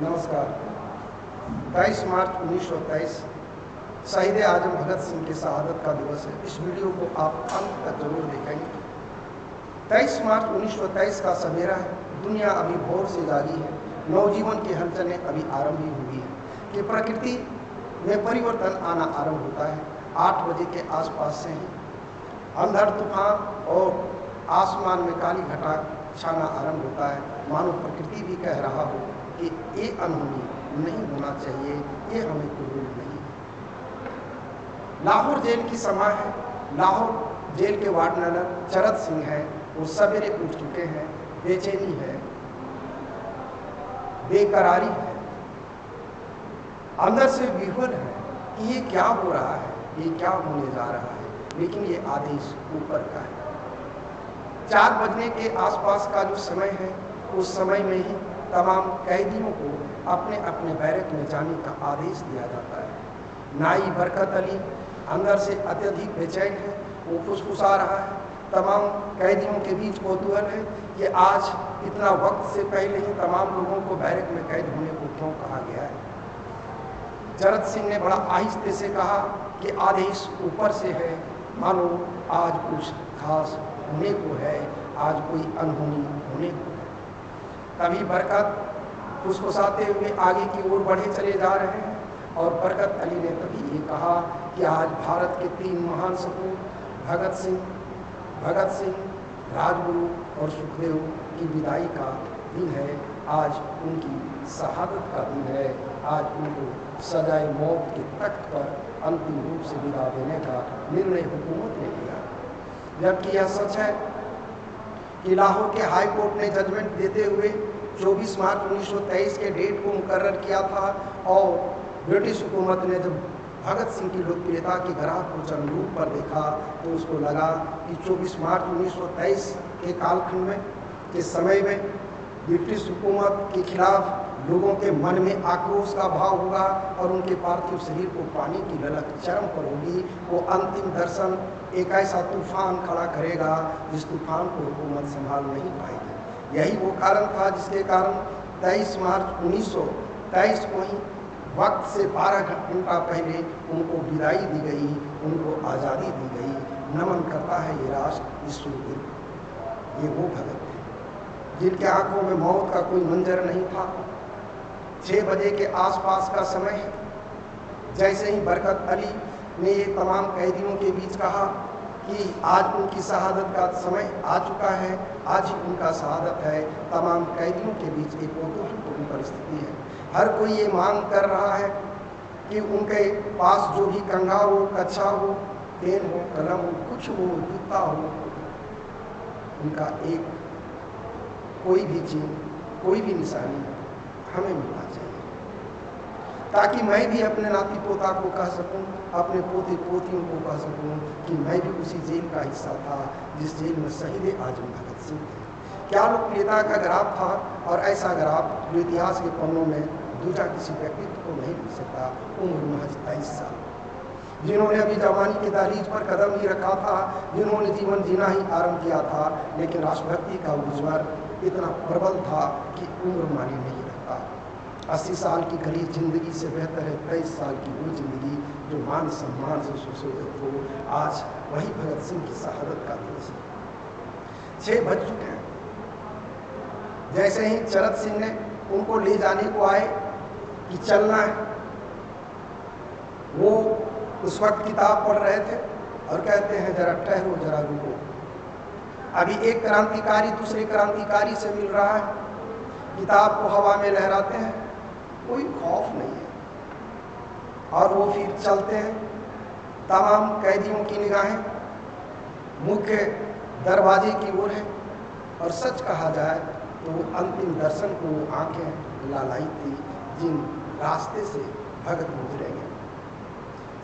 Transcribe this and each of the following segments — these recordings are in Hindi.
नमस्कार। 23 मार्च 1923 शहीद आजम भगत सिंह की शहादत का दिवस है। इस वीडियो को आप अंत तक जरूर देखेंगे। 23 मार्च 1923 का सवेरा है। दुनिया अभी भोर से जागी है। नवजीवन की हलचलें अभी आरंभ ही हुई है कि प्रकृति में परिवर्तन आना आरंभ होता है। 8 बजे के आसपास से ही अंधड़ तूफान और आसमान में काली घटा छाना आरंभ होता है। मानो प्रकृति भी कह रहा हो कि ये अनहोनी नहीं होना चाहिए, ये हमें कबूल नहीं। लाहौर जेल की समा है। लाहौर जेल के वार्डनर चरत सिंह हैं। वो सवेरे उठ चुके हैं। बेचैनी है, बेकरारी है, अंदर से विह्वल है कि ये क्या हो रहा है, ये क्या होने जा रहा है। लेकिन ये आदेश ऊपर का है। 4 बजने के आसपास का जो समय है, उस समय में ही तमाम कैदियों को अपने अपने बैरक में जाने का आदेश दिया जाता है। नाई बरकत अली अंदर से अत्यधिक बेचैन है। वो फुसफुसा रहा है। तमाम कैदियों के बीच कौतूहल है कि आज इतना वक्त से पहले ही तमाम लोगों को बैरक में कैद होने को क्यों कहा गया है। चरत सिंह ने बड़ा आहिस्ते से कहा कि आदेश ऊपर से है, मानो आज कुछ खास होने को है, आज कोई अनहोनी होने को है। तभी बरकत फुसफुसाते हुए आगे की ओर बढ़े चले जा रहे हैं और बरकत अली ने तभी ये कहा कि आज भारत के 3 महान सपूत भगत सिंह, राजगुरु और सुखदेव की विदाई का दिन है। आज उनकी शहादत का दिन है। आज उनको सजाए मौत के तख्त पर अंतिम रूप से विदा देने का निर्णय हुकूमत ने लिया। जबकि यह सच है कि लाहौर के हाई कोर्ट ने जजमेंट देते हुए 24 मार्च 1923 के डेट को मुकर्रर किया था और ब्रिटिश हुकूमत ने जब भगत सिंह की लोकप्रियता की ग्राफ को चरम रूप पर देखा तो उसको लगा कि 24 मार्च 1923 के कालखंड में के समय में ब्रिटिश हुकूमत के खिलाफ लोगों के मन में आक्रोश का भाव होगा और उनके पार्थिव शरीर को पाने की ललक चरम पर होगी। वो अंतिम दर्शन एक ऐसा तूफान खड़ा करेगा जिस तूफान को हुकूमत संभाल नहीं पाएगी। यही वो कारण था जिसके कारण 23 मार्च 1923 को ही वक्त से 12 घंटा पहले उनको विदाई दी गई, उनको आज़ादी दी गई। नमन करता है ये राष्ट्र, इस सूरवीर। ये वो भगत थे जिनके आंखों में मौत का कोई मंजर नहीं था। 6 बजे के आसपास का समय है। जैसे ही बरकत अली ने ये तमाम कैदियों के बीच कहा कि आज उनकी शहादत का समय आ चुका है, आज ही उनका शहादत है, तमाम कैदियों के बीच एक कौतूहलपूर्ण परिस्थिति है। हर कोई ये मांग कर रहा है कि उनके पास जो भी कंघा हो, कच्छा हो, पेन हो, कलम हो, कुछ हो, जूता हो, उनका एक कोई भी चीज, कोई भी निशानी हमें मिलना चाहिए, ताकि मैं भी अपने नाती पोता को कह सकूं, अपने पोते पोतियों को कह सकूं कि मैं भी उसी जेल का हिस्सा था जिस जेल में शहीद आजम भगत सिंह थे। क्या लोकप्रियता का ग्राफ था, और ऐसा ग्राफ जो इतिहास के पन्नों में दूसरा किसी व्यक्तित्व को नहीं मिल सकता। उम्र महज 23 साल, जिन्होंने अभी जवानी के दहलीज पर कदम ही रखा था, जिन्होंने जीवन जीना ही आरंभ किया था, लेकिन राष्ट्रभक्ति का उज्ज्वल इतना प्रबल था कि उम्र मानी नहीं रखता। 80 साल की गली जिंदगी से बेहतर है 23 साल की वो जिंदगी जो मान सम्मान से सुशोभित हो। आज वही भगत सिंह की शहादत का दिवस है। 6 बज चुके हैं। जैसे ही चरत सिंह ने उनको ले जाने को आए कि चलना है, वो उस वक्त किताब पढ़ रहे थे और कहते हैं जरा ठहरो, जरा रुको। अभी एक क्रांतिकारी दूसरे क्रांतिकारी से मिल रहा है, किताब को हवा में लहराते हैं, कोई खौफ नहीं है, और वो फिर चलते हैं। तमाम कैदियों की निगाहें मुख्य दरवाजे की ओर है, और सच कहा जाए तो वो अंतिम दर्शन को आंखें लालाई थी जिन रास्ते से भगत गुजरेंगे।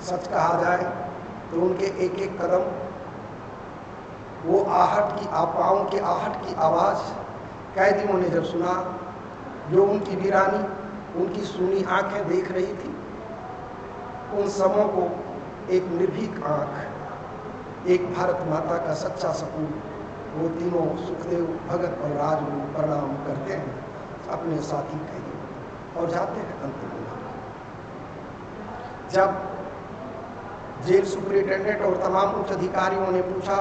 सच कहा जाए तो उनके एक एक कदम, वो आहट की पाँव के आहट की आवाज़ कैदियों ने जब सुना, जो उनकी वीरानी, उनकी सूनी आंखें देख रही थी, उन सबों को एक निर्भीक आंख, एक भारत माता का सच्चा सपूत, वो तीनों सुखदेव, भगत और राजगुरु प्रणाम करते हैं अपने साथी कैदियों, और जाते हैं अंतिम दिन। जब जेल सुपरिटेंडेंट और तमाम उच्च अधिकारियों ने पूछा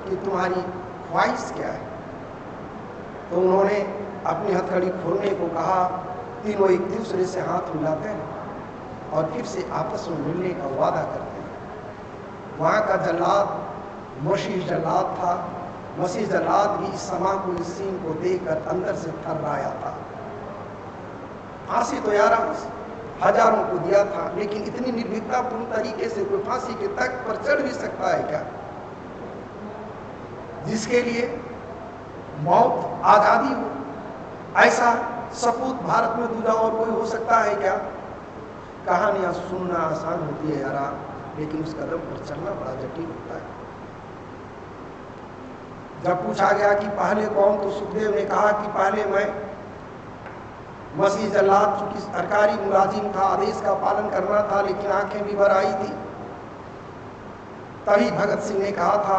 कि तुम्हारी ख्वाहिश क्या है, तो उन्होंने अपनी हथकड़ी खोलने को कहा। तीनों एक दूसरे से हाथ मिलाते हैं और फिर से आपस में मिलने का वादा करते हैं। वहाँ का जल्लाद मसीह जल्लाद था। मसीह जल्लाद भी इस समा को, इस सीन को देखकर अंदर से थर्राया था। फांसी तो यार हजारों को दिया था, लेकिन इतनी निर्भीकतापूर्ण तरीके से कोई फांसी के तख्त पर चढ़ भी सकता है क्या? जिसके लिए मौत आजादी हो, ऐसा सपूत भारत में दूजा और कोई हो सकता है क्या? कहानियां सुनना आसान होती है यारा, लेकिन उस कदम पर चलना बड़ा जटिल होता है। जब पूछा गया कि पहले कौन, तो सुखदेव ने कहा कि पहले मैं। मसीह जल्लाद चूंकि सरकारी मुलाजिम था, आदेश का पालन करना था, लेकिन आंखें भी भर आई थी। तभी भगत सिंह ने कहा था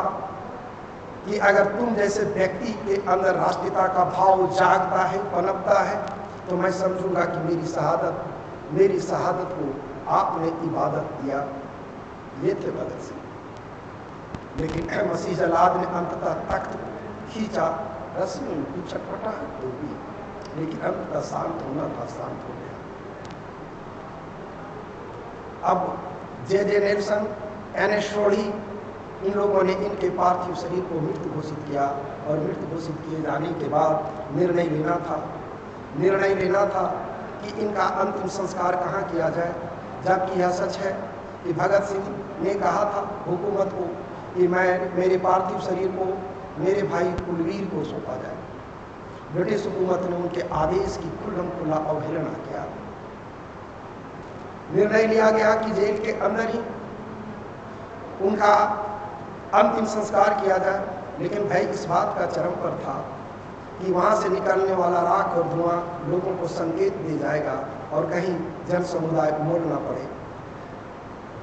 कि अगर तुम जैसे व्यक्ति के अंदर राष्ट्रीयता का भाव जागता है, पनपता है, तो मैं समझूंगा कि मेरी शहादत को आपने इबादत दिया। ये थे भगत सिंह। लेकिन मसीह जल्लाद ने अंततः तख्त खींचा, रस्मी कुछ चटपटा तो भी, लेकिन अंततः शांत होना था, शांत हो गया। अब जे नेल्सन, एन.एस. सोढ़ी, इन लोगों ने इनके पार्थिव शरीर को मृत घोषित किया। और मृत घोषित किए जाने के बाद निर्णय लेना था कि इनका अंतिम संस्कार कहाँ किया जाए। जबकि यह सच है कि भगत सिंह ने कहा था हुकूमत को कि मेरे पार्थिव शरीर को मेरे भाई कुलवीर को सौंपा जाए। ब्रिटिश हुकूमत ने उनके आदेश की खुल्लम-खुल्ला अवहेलना किया। निर्णय लिया गया कि जेल के अंदर ही उनका अंतिम संस्कार किया जाए। लेकिन भय इस बात का चरम पर था कि वहां से निकलने वाला राख और धुआं लोगों को संकेत दे जाएगा और कहीं जन समुदाय को मोड़ न पड़े।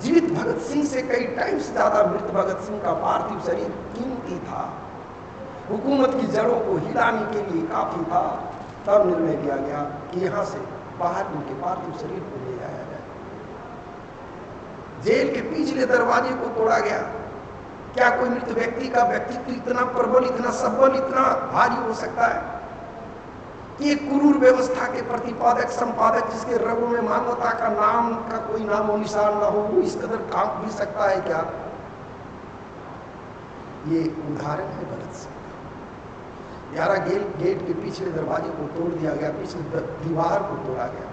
जीवित भगत सिंह से कई टाइम्स ज्यादा मृत भगत सिंह का पार्थिव शरीर कीमती था, हुकूमत की जड़ों को हिलाने के लिए काफी था। तब निर्णय लिया गया कि यहाँ से बाहर उनके पार्थिव शरीर को ले जाया जाए। जेल के पिछले दरवाजे को तोड़ा गया। क्या कोई मृत व्यक्ति का व्यक्तित्व इतना प्रबल, इतना सबल, इतना भारी हो सकता है कि एक क्रूर व्यवस्था के प्रतिपादक, संपादक, जिसके रगों में मानवता का नाम का कोई नामो निशान ना हो, वो इस कदर कांप भी सकता है क्या? ये उदाहरण है भगत सिंह का। यारा गेट के पिछले दरवाजे को तोड़ दिया गया, पिछले दीवार को तोड़ा गया।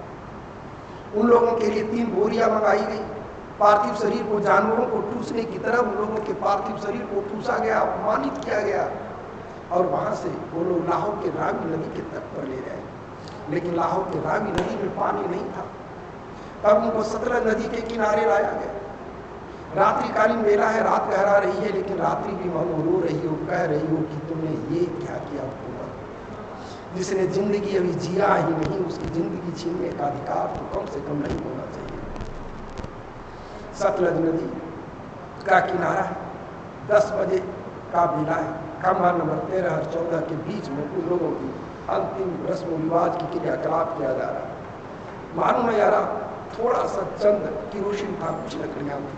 उन लोगों के लिए 3 बोरियां मंगाई गई। पार्थिव शरीर को जानवरों को ठूसने की तरह उन लोगों के पार्थिव शरीर को ठूसा गया, अपमानित किया गया। और वहां से वो लोग लाहौर के रावी नदी के तट पर ले गए। लेकिन लाहौर के रावी नदी में पानी नहीं था। तब उनको सतलज नदी के किनारे लाया गया। रात्रिकालीन बेला है, रात गहरा रही है, लेकिन रात्रि भी मानो रो रही हो, कह रही हो कि तुमने ये क्या किया हुकूमत। जिसने जिंदगी अभी जिया ही नहीं, उसकी जिंदगी छीनने का अधिकार तो कम से कम नहीं होना चाहिए। सतलज नदी का किनारा है, 10 बजे का बेला है। कमरा नंबर 13 और 14 के बीच में उन लोगों की अंतिम रस्म रिवाज की क्रियाकलाप किया जा रहा है। मालूम है यारा, थोड़ा सा चंद किरोसिन था, कुछ लकड़ियां थी।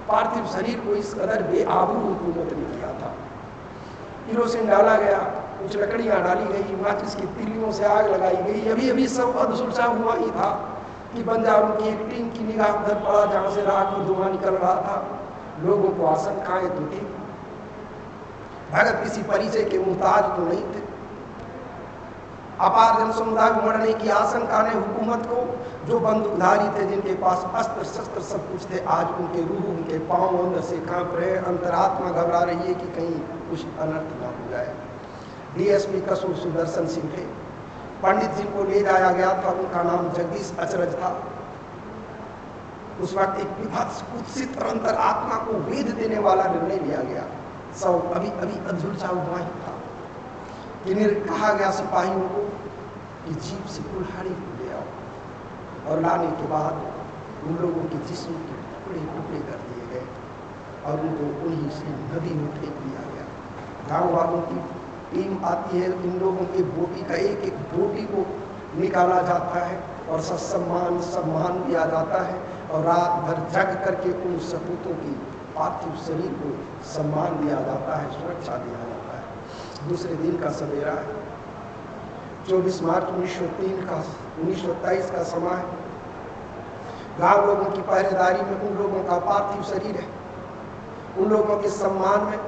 पार्थिव शरीर को इस कदर बेआबरू हुकूमत ने किया था। किरोसिन डाला गया, कुछ लकड़ियां डाली गई, माचिस की तिल्लियों से आग लगाई गई। अभी सब अधसुलझा हुआ ही था कि बंजारों की एक टीम की निगाह उधर पड़ा जहां से राख और धुआं निकल रहा था। लोगों को आशंकाएं तो थी। भगत किसी परिचय के मुहताज तो नहीं थे। अपार जन समुदाय मरने की आशंका ने हुकूमत को, जो बंदूकधारी थे, जिनके पास अस्त्र शस्त्र सब कुछ थे, आज उनके रूह, उनके पांव अंदर से कांप रहे, अंतरात्मा घबरा रही है कि कहीं कुछ अनर्थ ना हो जाए। डीएसपी कसूर सुदर्शन सिंह थे। पंडित जी को ले जाया गया था, उनका नाम जगदीश अचरज था। उस वक्त एक विभत्स, कुत्सित और अंतरात्मा को वेद देने वाला निर्णय लिया गया। सब अभी अधुलझा हुआ ही था कि कहा गया सिपाहियों को कि जीप से कुल्हाड़ी को ले आओ। और लाने के बाद उन लोगों के जिस्म के टुकड़े टुकड़े कर दिए गए और उनको उन्हीं से नदी में फेंक दिया गया। गाँव वालों की टीम आती है, इन लोगों के बोटी का एक एक बोटी को निकाला जाता है और सम्मान दिया जाता है और रात भर जग करके उन सपूतों की पार्थिव शरीर को सम्मान दिया जाता है, सुरक्षा दिया जाता है। दूसरे दिन का सवेरा है, 24 मार्च 1923 का समय है। गांव लोगों की पहरेदारी में उन लोगों का पार्थिव शरीर है। उन लोगों के सम्मान में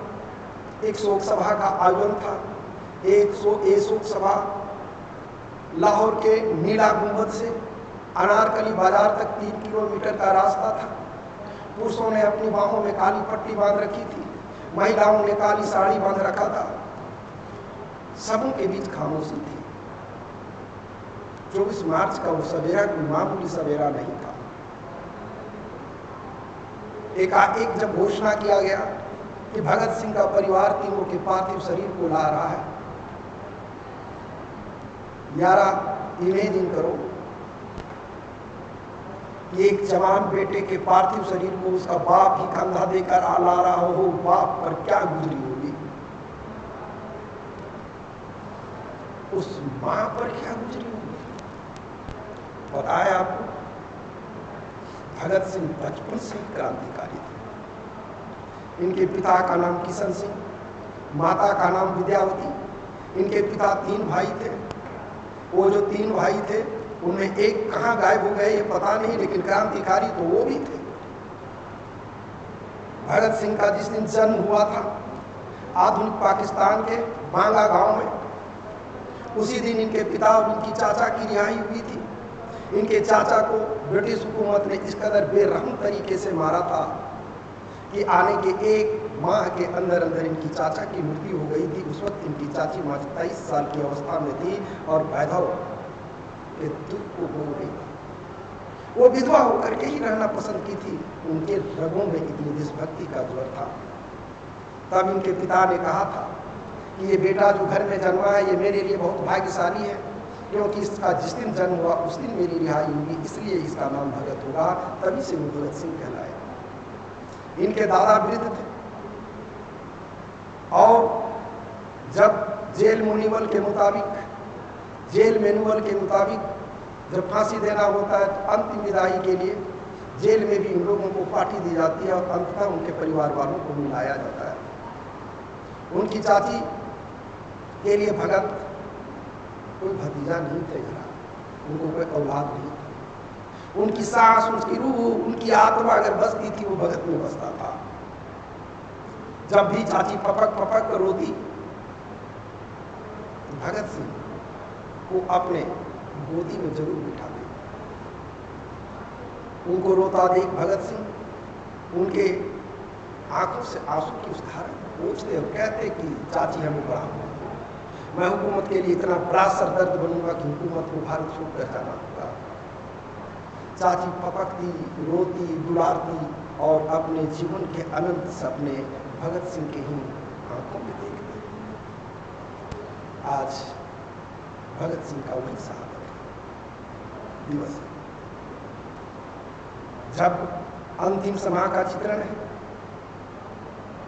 एक शोक सभा का आयोजन था। एक शोक सभा लाहौर के नीला गुंबद से अनारकली बाजार तक 3 किलोमीटर का रास्ता था। पुरुषों ने अपनी बाहों में काली पट्टी बांध रखी थी, महिलाओं ने काली साड़ी बांध रखा था। सबों के बीच खामोशी थी। 24 मार्च का वो सवेरा कोई मामूली सवेरा नहीं था। एकाएक जब घोषणा किया गया कि भगत सिंह का परिवार तीनों के पार्थिव शरीर को ला रहा है, यारा इमेजिन करो कि एक जवान बेटे के पार्थिव शरीर को उसका बाप ही कंधा देकर ला रहा हो, बाप पर क्या गुजरी होगी, उस मां पर क्या गुजरी होगी। पता है आपको, भगत सिंह बचपन से ही क्रांतिकारी थे। इनके पिता का नाम किशन सिंह, माता का नाम विद्यावती। इनके पिता 3 भाई थे। वो जो 3 भाई थे उनमें एक कहां गायब हो गए ये पता नहीं, लेकिन क्रांतिकारी तो वो भी थे। भगत सिंह का जिस दिन जन्म हुआ था आधुनिक पाकिस्तान के बांगा गांव में, उसी दिन इनके पिता और इनकी चाचा की रिहाई हुई थी। इनके चाचा को ब्रिटिश हुकूमत ने इस कदर बेरहम तरीके से मारा था कि आने के 1 माह के अंदर अंदर इनकी चाचा की मृत्यु हो गई थी। उस वक्त इनकी चाची मात्र 23 साल की अवस्था में थी और वैधव के दुख को भोग रही थी। वो विधवा होकर के ही रहना पसंद की थी। उनके रगों में इतनी देशभक्ति का ज्वर था। तब इनके पिता ने कहा था कि ये बेटा जो घर में जन्मा है ये मेरे लिए बहुत भाग्यशाली है, क्योंकि इसका जिस दिन जन्म हुआ उस दिन मेरी रिहाई होगी, इसलिए इसका नाम भगत होगा। तभी से वो भगत सिंह कहलाए। इनके दादा वृद्ध थे और जब जेल मैनुअल के मुताबिक जब फांसी देना होता है तो अंतिम विदाई के लिए जेल में भी इन लोगों को पार्टी दी जाती है और अंततः उनके परिवार वालों को मिलाया जाता है। उनकी चाची के लिए भगत कोई भतीजा नहीं थे, उनको कोई औलाद नहीं था। उनकी सांस, उनकी रूह, उनकी आत्मा अगर बसती थी वो भगत में बसता था। जब भी चाची पपक पपक रोती तो भगत सिंह को अपने गोदी में जरूर बिठा दे। उनको रोता देख भगत सिंह उनके आंखों से आंसू की उस धारा को पोंछते और कहते कि चाची हमें बड़ा हुआ, मैं हुकूमत के लिए इतना बड़ा सरदर्द बनूंगा कि हुकूमत को भारत छोड़कर जाना होगा। चाची पपकती, रोती, दुलारती और अपने जीवन के अनंत सपने भगत सिंह के ही आंखों में देखते। आज भगत सिंह का वही शहादत दिवस है। जब अंतिम समा का चित्रण है,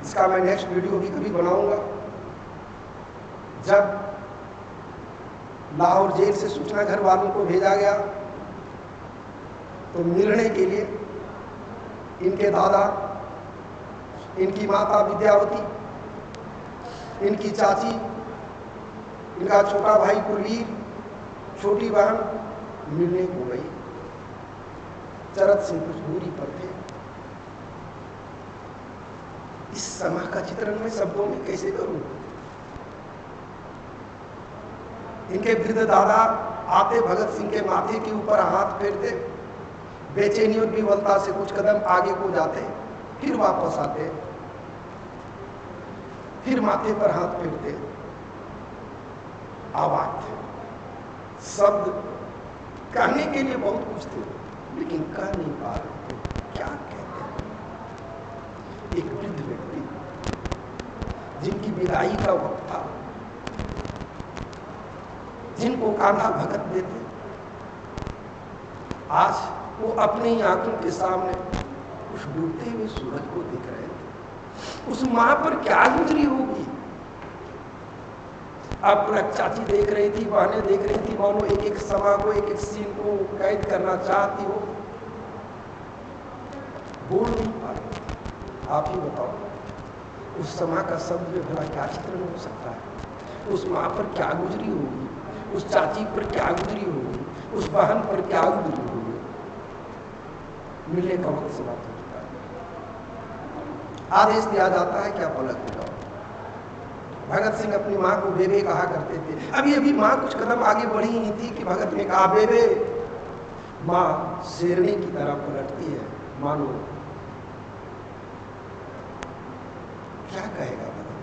इसका मैं नेक्स्ट वीडियो भी कभी बनाऊंगा। जब लाहौर जेल से सूचना घर वालों को भेजा गया तो मिलने के लिए इनके दादा, इनकी माता विद्यावती, इनकी चाची, इनका छोटा भाई कुलवीर, छोटी बहन मिलने को गई। चरत सिंह कुछ दूरी पर थे। इस समय का चित्रण मैं शब्दों में कैसे करूं? इनके वृद्ध दादा आते भगत सिंह के माथे के ऊपर हाथ फेरते, बेचैनी और विवलता से कुछ कदम आगे को जाते, फिर वापस आते, फिर माथे पर हाथ फेरते। आवाज थे, शब्द कहने के लिए बहुत कुछ थे, लेकिन कह नहीं पा रहे थे क्या कहते हैं। एक वृद्ध व्यक्ति जिनकी विदाई का वक्त था, जिनको कान्हा भगत देते, आज वो अपनी ही आंखों के सामने उस डूबते हुए सूरज को देख रहे थे। उस मां पर क्या गुजरी होगी, अब तक चाची देख रही थी, बहनें देख रही थी, मानो एक एक समा को, एक एक सीन को कैद करना चाहती हो, बोल नहीं पा रही। आप ही बताओ, उस समा का शब्द में भला क्या चित्रण हो सकता है? उस माँ पर क्या गुजरी होगी, उस चाची पर क्या गुजरी होगी, उस बहन पर क्या गुजरी होगी। मिलने का वक्त समाप्त होता है, आदेश दिया जाता है कि आप अलग हो जाओ। भगत सिंह अपनी माँ को बेबे कहा करते थे। अभी अभी माँ कुछ कदम आगे बढ़ी ही थी कि भगत ने कहा बेबे। माँ शेरनी की तरह पलटती है, मानो क्या कहेगा भगत,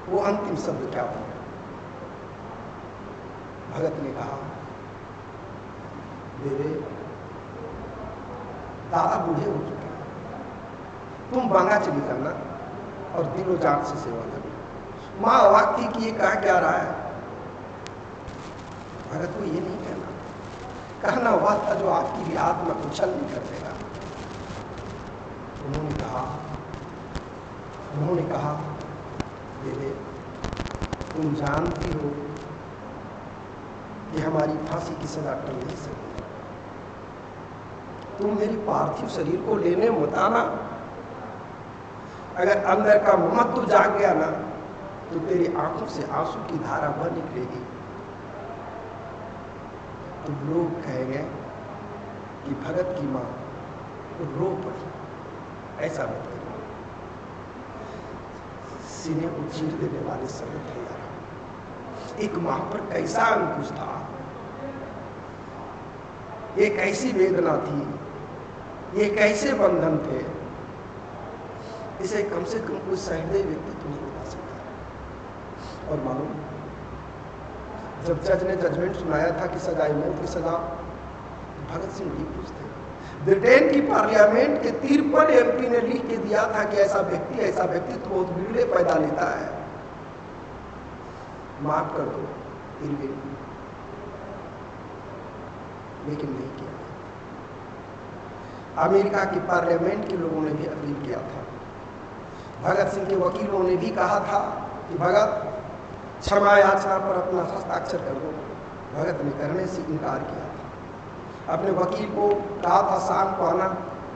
वो अंतिम शब्द क्या होगा? भगत ने कहा बेबे, दादा बूढ़े हो चुके हैं, तुम बांगा चली जाना और दिलो जान से सेवा करना। माँ अवाक थी कि ये कहा क्या रहा है। भगत को ये नहीं कहना हुआ था जो आपकी भी आत्मा को छल नहीं कर देगा। उन्होंने कहा बेबे, तुम जानती हो कि हमारी फांसी की सजा टल नहीं सकती। तुम मेरी पार्थिव शरीर को लेने मत आना। अगर अंदर का महत्व जाग गया ना, तो तेरी आंखों से आंसू की धारा बह निकलेगी। तो लोग कहेंगे कि भगत की मां रो पड़ी। ऐसा मत करो। सीने को चीर देने वाले शब्द थे यार। एक मां पर कैसा अंकुश था, ये कैसी वेदना थी, ये कैसे बंधन थे, इसे कम से कम कोई सहृदय व्यक्ति तो नहीं बता सकता। और मालूम, जब जज ने जजमेंट सुनाया था कि सजाए मौत की सजा, भगत सिंह भी पूछते, ब्रिटेन की पार्लियामेंट के 53 एमपी ने लिख के दिया था कि ऐसा व्यक्ति तो बहुत बिगड़े पैदा लेता है, माफ कर दो इरविन, लेकिन नहीं किया। अमेरिका की पार्लियामेंट के लोगों ने भी अपील किया था, भगत सिंह के वकीलों ने भी कहा था कि भगत क्षमा याचना पर अपना हस्ताक्षर कर दो। भगत ने करने से इनकार किया था। अपने वकील को कहा था शाम को आना,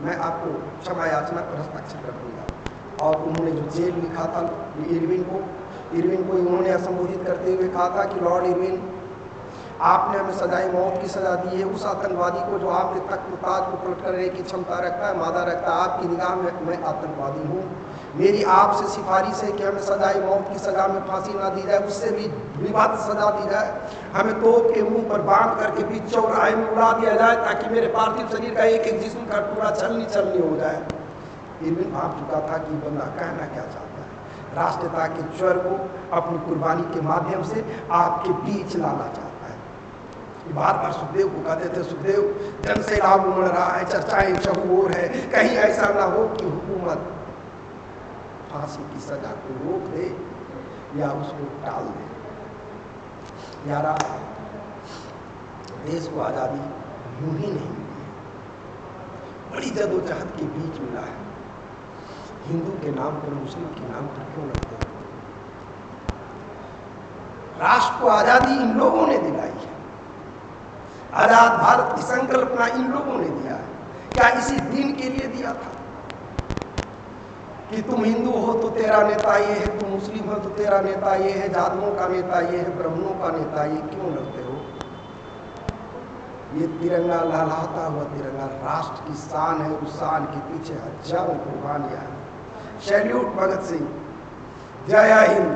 मैं आपको क्षमा याचना पर हस्ताक्षर कर दूंगा। और उन्होंने जो जेल लिखा था इरविन को उन्होंने संबोधित करते हुए कहा था कि लॉर्ड इरविन, आपने हमें सजाए मौत की सजा दी है। उस आतंकवादी को जो आपके तख्त ताज को पलट करने की क्षमता रखता है, मादा रखता है, आपकी निगाह में मैं आतंकवादी हूँ। मेरी आपसे सिफारिश है कि हमें सजाए मौत की सजा में फांसी ना दी जाए, उससे भी विवाद सजा दी जाए। हमें तोप के मुंह पर बांध करके बीच चौराहे में उड़ा दिया जाए, ताकि मेरे पार्थिव शरीर का एक एक जिस्म का टुकड़ा छलनी हो जाए। इरविन भाप चुका था कि बंदा कहना क्या चाहता है। राष्ट्रता के ज्वर को अपनी कुर्बानी के माध्यम से आपके बीच लाना चाहता है। बार बार सुखदेव को कहते थे, सुखदेव जन से लाभ उमड़ रहा है, चर्चाएं चहुओर है, कहीं ऐसा ना हो कि हुकूमत फांसी की सजा को रोक दे या उसको टाल दे। यारा, देश को आजादी यूं ही नहीं मिली, बड़ी जदोजहद के बीच मिला है। हिंदू के नाम पर, मुस्लिम के नाम पर क्यों लड़ते हो? राष्ट्र को आजादी इन लोगों ने दिलाई है, आजाद भारत की संकल्पना इन लोगों ने दिया है। क्या इसी दिन के लिए दिया था कि तुम हिंदू हो तो तेरा नेता ये है, तुम मुस्लिम हो तो तेरा नेता ये है, जादुओं का नेता ये है, ब्राह्मणों का नेता ये? क्यों लड़ते हो? ये तिरंगा, लहलहाता हुआ तिरंगा राष्ट्र की शान है। उस शान के पीछे हजारों कुर्बानियां हैं। सैल्यूट भगत सिंह, जय हिंद।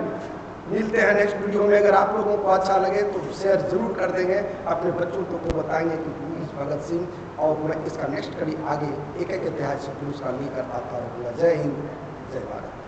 मिलते हैं नेक्स्ट वीडियो में। अगर आप लोगों को अच्छा लगे तो शेयर जरूर कर देंगे, अपने बच्चों को बताएंगे कि प्लीज भगत सिंह, और मैं इसका नेक्स्ट कड़ी आगे एक इतिहास से उसका नहीं करता था। जय हिंद, जय भारत।